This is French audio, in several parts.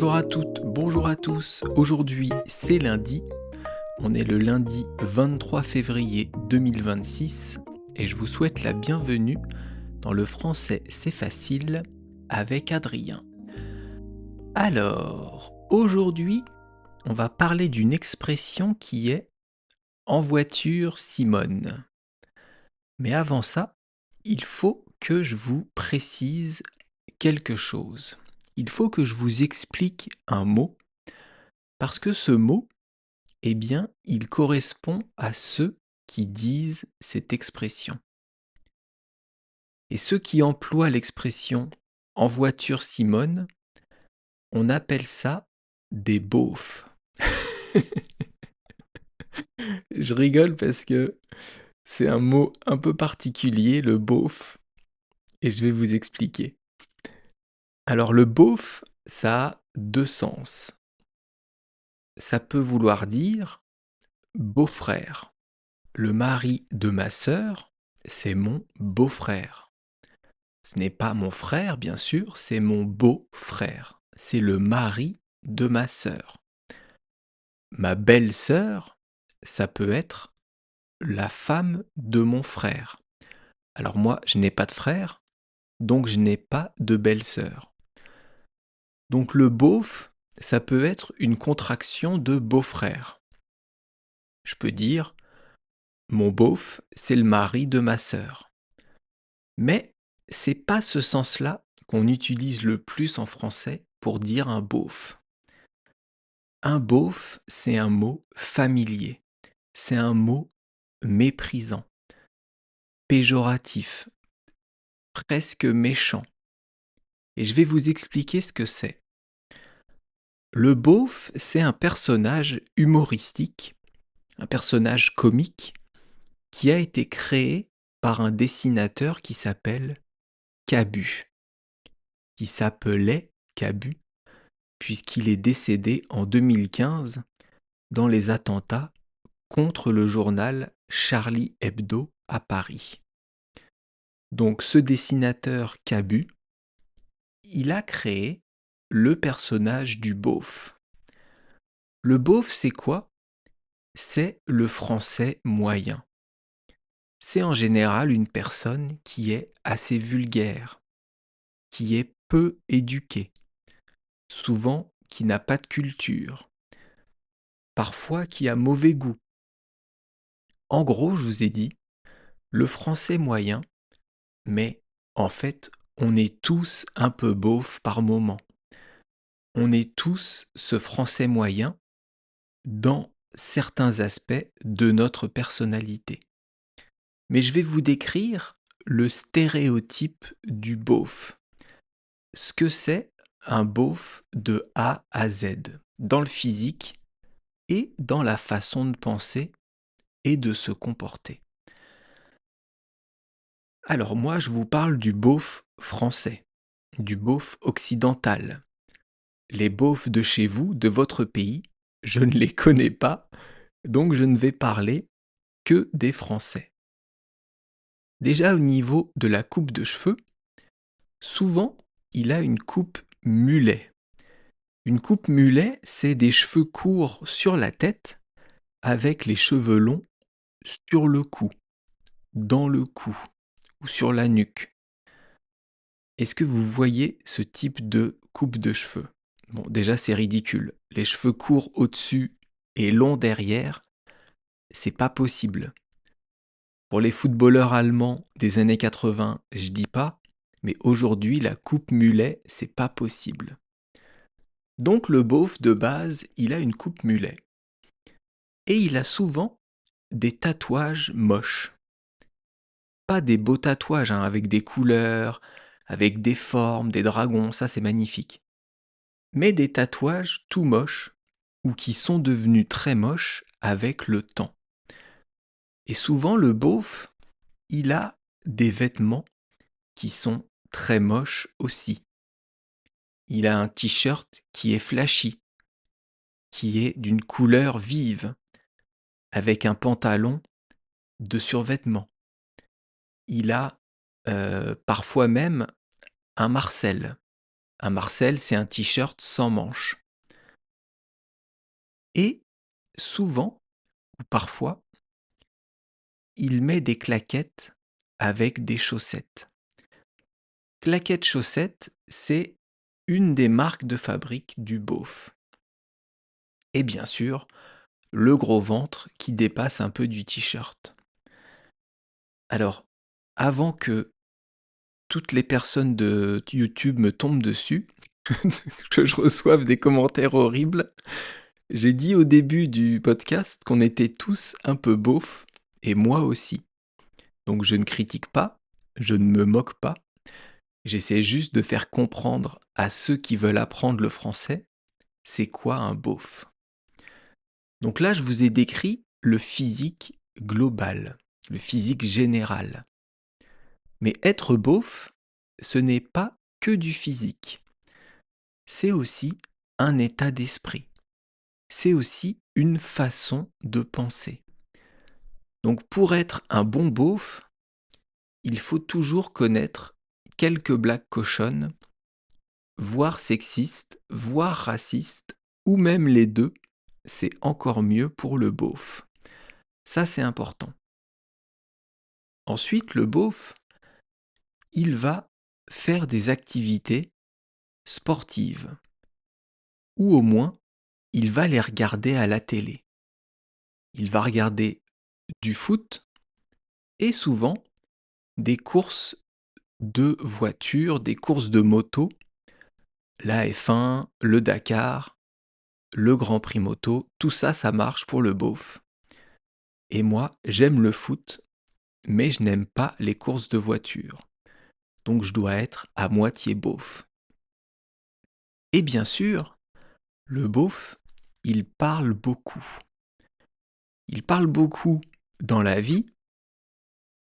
Bonjour à toutes, bonjour à tous. Aujourd'hui, c'est lundi. On est le lundi 23 février 2026 et je vous souhaite la bienvenue dans le français c'est facile avec Adrien. Alors, aujourd'hui, on va parler d'une expression qui est en voiture Simone. Mais avant ça, il faut que je vous précise quelque chose. Il faut que je vous explique un mot parce que ce mot, eh bien, il correspond à ceux qui disent cette expression. Et ceux qui emploient l'expression en voiture Simone, on appelle ça des beaufs. Je rigole parce que c'est un mot un peu particulier, le beauf, et je vais vous expliquer. Alors le beauf, ça a deux sens. Ça peut vouloir dire beau-frère. Le mari de ma sœur, c'est mon beau-frère. Ce n'est pas mon frère, bien sûr, c'est mon beau-frère. C'est le mari de ma sœur. Ma belle-sœur, ça peut être la femme de mon frère. Alors moi, je n'ai pas de frère, donc je n'ai pas de belle-sœur. Donc le beauf, ça peut être une contraction de beau-frère. Je peux dire, mon beauf, c'est le mari de ma sœur. Mais c'est pas ce sens-là qu'on utilise le plus en français pour dire un beauf. Un beauf, c'est un mot familier. C'est un mot méprisant, péjoratif, presque méchant. Et je vais vous expliquer ce que c'est. Le beauf, c'est un personnage humoristique, un personnage comique qui a été créé par un dessinateur qui s'appelle Cabu, qui s'appelait Cabu, puisqu'il est décédé en 2015 dans les attentats contre le journal Charlie Hebdo à Paris. Donc ce dessinateur Cabu, il a créé le personnage du beauf. Le beauf, c'est quoi? C'est le français moyen. C'est en général une personne qui est assez vulgaire, qui est peu éduquée, souvent qui n'a pas de culture, parfois qui a mauvais goût. En gros, je vous ai dit, le français moyen, mais en fait, on est tous un peu beauf par moment. On est tous ce français moyen dans certains aspects de notre personnalité. Mais je vais vous décrire le stéréotype du beauf. Ce que c'est un beauf de A à Z, dans le physique et dans la façon de penser et de se comporter. Alors moi, je vous parle du beauf français, du beauf occidental. Les beaufs de chez vous, de votre pays, je ne les connais pas, donc je ne vais parler que des Français. Déjà au niveau de la coupe de cheveux, souvent il a une coupe mulet. Une coupe mulet, c'est des cheveux courts sur la tête avec les cheveux longs sur le cou, dans le cou ou sur la nuque. Est-ce que vous voyez ce type de coupe de cheveux? Bon, déjà c'est ridicule. Les cheveux courts au-dessus et longs derrière, c'est pas possible. Pour les footballeurs allemands des années 80, je dis pas, mais aujourd'hui la coupe mulet, c'est pas possible. Donc le beauf de base, il a une coupe mulet. Et il a souvent des tatouages moches. Pas des beaux tatouages hein, avec des couleurs, avec des formes, des dragons, ça c'est magnifique. Mais des tatouages tout moches ou qui sont devenus très moches avec le temps. Et souvent le beauf, il a des vêtements qui sont très moches aussi. Il a un t-shirt qui est flashy, qui est d'une couleur vive, avec un pantalon de survêtement. Il a parfois même un Marcel, Un Marcel, c'est un t-shirt sans manches. Et souvent, ou parfois, il met des claquettes avec des chaussettes. Claquettes chaussettes, c'est une des marques de fabrique du beauf. Et bien sûr, le gros ventre qui dépasse un peu du t-shirt. Alors, avant que toutes les personnes de YouTube me tombent dessus, que je reçoive des commentaires horribles, j'ai dit au début du podcast qu'on était tous un peu beaufs, et moi aussi. Donc je ne critique pas, je ne me moque pas, j'essaie juste de faire comprendre à ceux qui veulent apprendre le français, c'est quoi un beauf. Donc là, je vous ai décrit le physique global, le physique général. Mais être beauf, ce n'est pas que du physique. C'est aussi un état d'esprit. C'est aussi une façon de penser. Donc pour être un bon beauf, il faut toujours connaître quelques blagues cochonnes, voire sexistes, voire racistes, ou même les deux. C'est encore mieux pour le beauf. Ça, c'est important. Ensuite, le beauf, il va faire des activités sportives. Ou au moins, il va les regarder à la télé. Il va regarder du foot et souvent des courses de voitures, des courses de moto, la F1, le Dakar, le Grand Prix moto, tout ça, ça marche pour le beauf. Et moi, j'aime le foot, mais je n'aime pas les courses de voitures. Donc je dois être à moitié beauf. Et bien sûr, le beauf, il parle beaucoup. Il parle beaucoup dans la vie,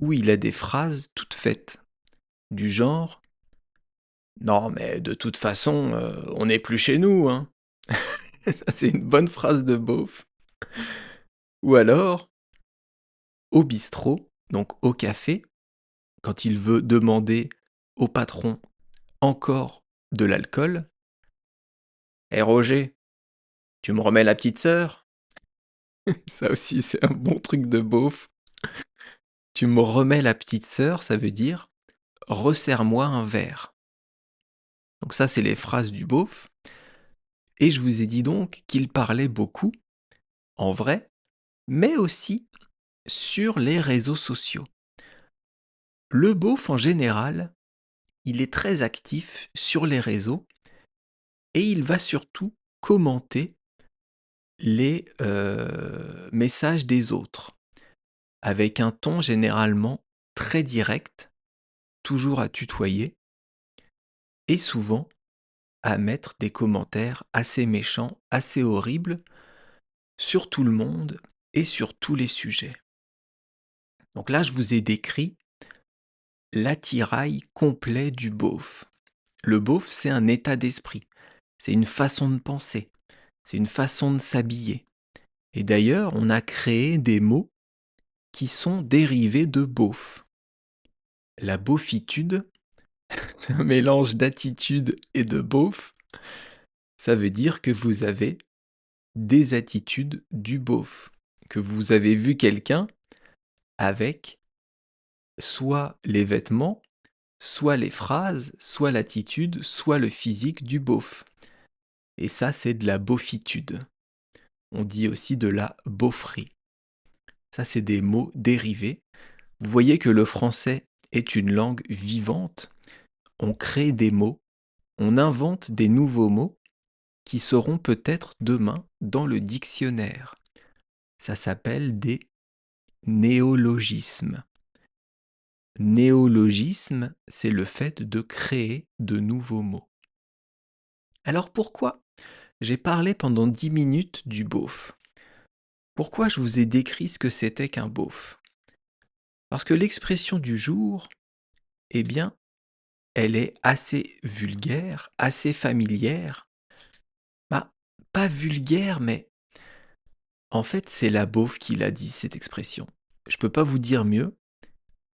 où il a des phrases toutes faites, du genre «Non mais de toute façon, on n'est plus chez nous, hein». C'est une bonne phrase de beauf. Ou alors, au bistrot, donc au café, quand il veut demander au patron encore de l'alcool: «Eh Roger, tu me remets la petite sœur?» Ça aussi, c'est un bon truc de beauf. Tu me remets la petite sœur, ça veut dire resserre-moi un verre. Donc ça, c'est les phrases du beauf. Et je vous ai dit donc qu'il parlait beaucoup, en vrai, mais aussi sur les réseaux sociaux. Le beauf, en général, il est très actif sur les réseaux et il va surtout commenter les messages des autres, avec un ton généralement très direct, toujours à tutoyer, et souvent à mettre des commentaires assez méchants, assez horribles, sur tout le monde et sur tous les sujets. Donc là, je vous ai décrit l'attirail complet du beauf. Le beauf, c'est un état d'esprit, c'est une façon de penser, c'est une façon de s'habiller. Et d'ailleurs, on a créé des mots qui sont dérivés de beauf. La beaufitude, c'est un mélange d'attitude et de beauf. Ça veut dire que vous avez des attitudes du beauf, que vous avez vu quelqu'un avec soit les vêtements, soit les phrases, soit l'attitude, soit le physique du beauf. Et ça, c'est de la beaufitude. On dit aussi de la beaufrie. Ça, c'est des mots dérivés. Vous voyez que le français est une langue vivante. On crée des mots, on invente des nouveaux mots qui seront peut-être demain dans le dictionnaire. Ça s'appelle des néologismes. Néologisme, c'est le fait de créer de nouveaux mots. Alors pourquoi j'ai parlé pendant 10 minutes du beauf? Pourquoi je vous ai décrit ce que c'était qu'un beauf? Parce que l'expression du jour, eh bien, elle est assez vulgaire, assez familière. Bah, pas vulgaire, mais en fait, c'est la beauf qui l'a dit, cette expression. Je peux pas vous dire mieux.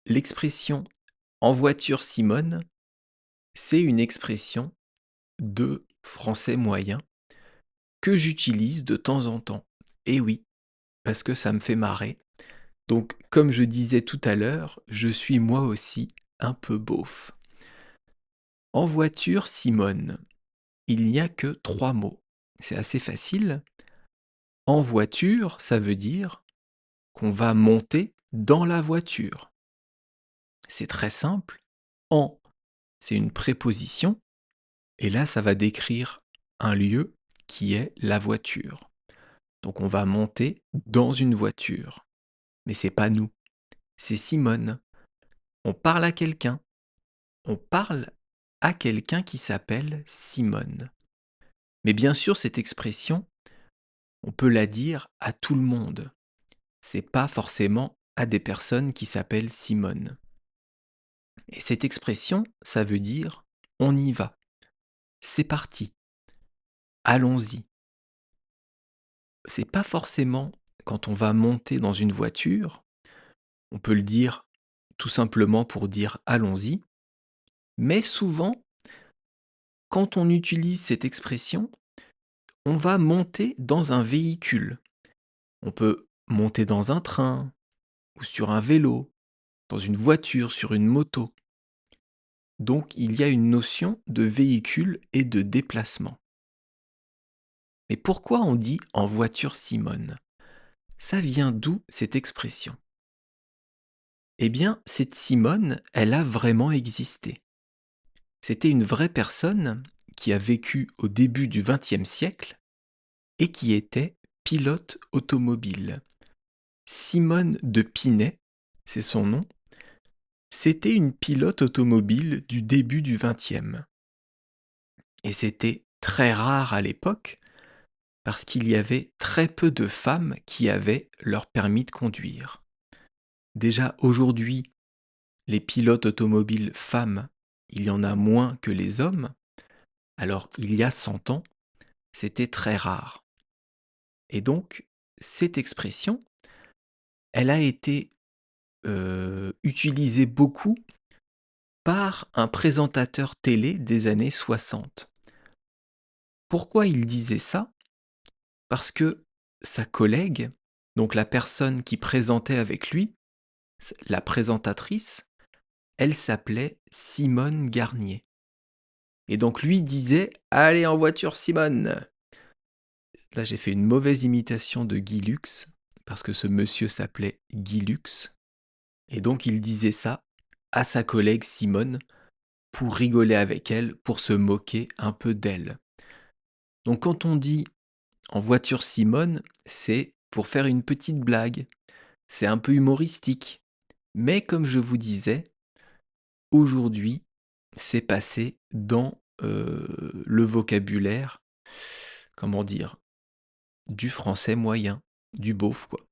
L'expression «en voiture Simone», c'est une expression de français moyen que j'utilise de temps en temps. Et oui, parce que ça me fait marrer. Donc, comme je disais tout à l'heure, je suis moi aussi un peu beauf. En voiture, Simone, il n'y a que 3 mots. C'est assez facile. En voiture, ça veut dire qu'on va monter dans la voiture. C'est très simple. En, c'est une préposition, et là, ça va décrire un lieu qui est la voiture. Donc on va monter dans une voiture. Mais c'est pas nous, c'est Simone. On parle à quelqu'un. On parle à quelqu'un qui s'appelle Simone. Mais bien sûr, cette expression, on peut la dire à tout le monde. C'est pas forcément à des personnes qui s'appellent Simone. Et cette expression, ça veut dire on y va. C'est parti. Allons-y. C'est pas forcément quand on va monter dans une voiture, on peut le dire tout simplement pour dire allons-y, mais souvent, quand on utilise cette expression, on va monter dans un véhicule. On peut monter dans un train, ou sur un vélo, dans une voiture, sur une moto. Donc il y a une notion de véhicule et de déplacement. Mais pourquoi on dit en voiture Simone? Ça vient d'où cette expression? Eh bien, cette Simone, elle a vraiment existé. C'était une vraie personne qui a vécu au début du XXe siècle et qui était pilote automobile. Simone de Pinet, c'est son nom. C'était une pilote automobile du début du XXe. Et c'était très rare à l'époque parce qu'il y avait très peu de femmes qui avaient leur permis de conduire. Déjà aujourd'hui, les pilotes automobiles femmes, il y en a moins que les hommes. Alors il y a 100 ans, c'était très rare. Et donc, cette expression, elle a été utilisée beaucoup par un présentateur télé des années 60. Pourquoi il disait ça? Parce que sa collègue, donc la personne qui présentait avec lui, la présentatrice, elle s'appelait Simone Garnier. Et donc lui disait «Allez en voiture Simone!» Là j'ai fait une mauvaise imitation de Guy Lux, parce que ce monsieur s'appelait Guy Lux. Et donc il disait ça à sa collègue Simone pour rigoler avec elle, pour se moquer un peu d'elle. Donc quand on dit en voiture Simone, c'est pour faire une petite blague. C'est un peu humoristique. Mais comme je vous disais, aujourd'hui, c'est passé dans le vocabulaire, comment dire, du français moyen, du beauf, quoi.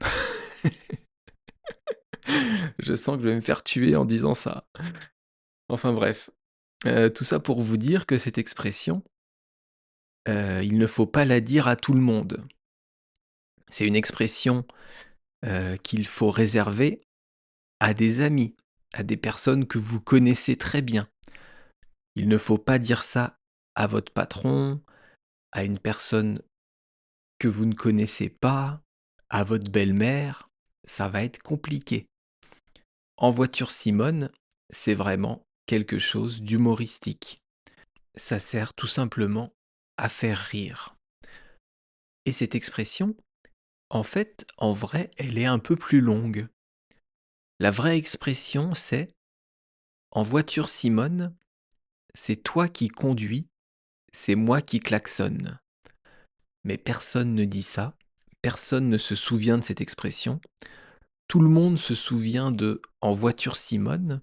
Je sens que je vais me faire tuer en disant ça. Enfin bref, tout ça pour vous dire que cette expression, il ne faut pas la dire à tout le monde. C'est une expression qu'il faut réserver à des amis, à des personnes que vous connaissez très bien. Il ne faut pas dire ça à votre patron, à une personne que vous ne connaissez pas, à votre belle-mère. Ça va être compliqué. En voiture Simone, c'est vraiment quelque chose d'humoristique. Ça sert tout simplement à faire rire. Et cette expression, en fait, en vrai, elle est un peu plus longue. La vraie expression, c'est en voiture Simone, c'est toi qui conduis, c'est moi qui klaxonne. Mais personne ne dit ça, personne ne se souvient de cette expression. Tout le monde se souvient de en voiture Simone,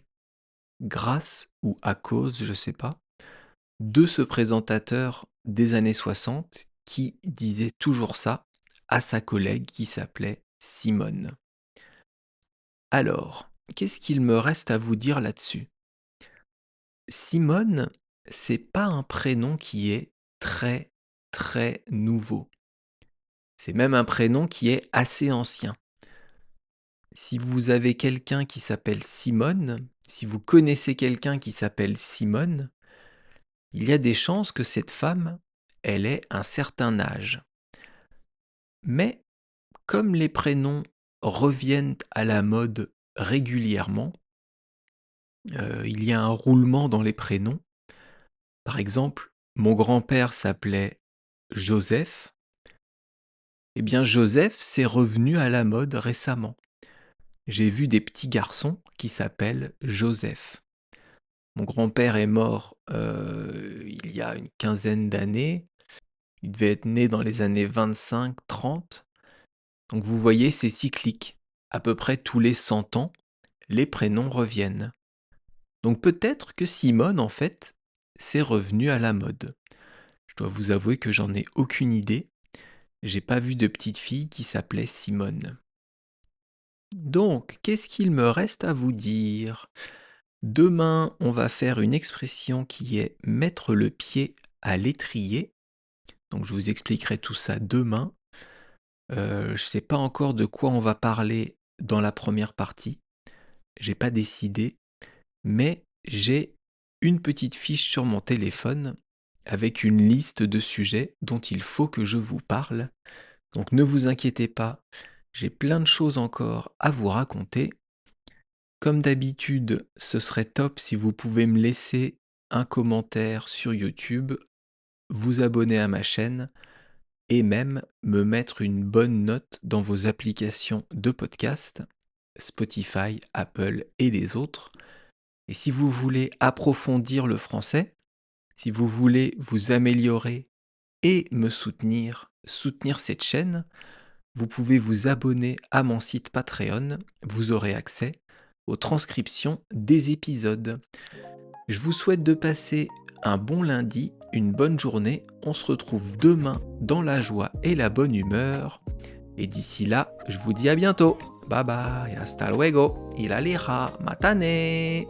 grâce ou à cause, je sais pas, de ce présentateur des années 60 qui disait toujours ça à sa collègue qui s'appelait Simone. Alors, qu'est-ce qu'il me reste à vous dire là-dessus? Simone, c'est pas un prénom qui est très très nouveau. C'est même un prénom qui est assez ancien. Si vous avez quelqu'un qui s'appelle Simone, si vous connaissez quelqu'un qui s'appelle Simone, il y a des chances que cette femme, elle ait un certain âge. Mais comme les prénoms reviennent à la mode régulièrement, il y a un roulement dans les prénoms. Par exemple, mon grand-père s'appelait Joseph. Eh bien, Joseph, c'est revenu à la mode récemment. J'ai vu des petits garçons qui s'appellent Joseph. Mon grand-père est mort il y a une quinzaine d'années. Il devait être né dans les années 25-30. Donc vous voyez, c'est cyclique. À peu près tous les 100 ans, les prénoms reviennent. Donc peut-être que Simone, en fait, c'est revenu à la mode. Je dois vous avouer que j'en ai aucune idée. J'ai pas vu de petite fille qui s'appelait Simone. Donc, qu'est-ce qu'il me reste à vous dire? Demain, on va faire une expression qui est mettre le pied à l'étrier. Donc je vous expliquerai tout ça demain. Je ne sais pas encore de quoi on va parler dans la première partie. J'ai pas décidé, mais j'ai une petite fiche sur mon téléphone avec une liste de sujets dont il faut que je vous parle. Donc ne vous inquiétez pas, j'ai plein de choses encore à vous raconter. Comme d'habitude, ce serait top si vous pouvez me laisser un commentaire sur YouTube, vous abonner à ma chaîne et même me mettre une bonne note dans vos applications de podcast, Spotify, Apple et les autres. Et si vous voulez approfondir le français, si vous voulez vous améliorer et me soutenir cette chaîne, vous pouvez vous abonner à mon site Patreon. Vous aurez accès aux transcriptions des épisodes. Je vous souhaite de passer un bon lundi, une bonne journée. On se retrouve demain dans la joie et la bonne humeur. Et d'ici là, je vous dis à bientôt. Bye bye, hasta luego, ilalira, matane.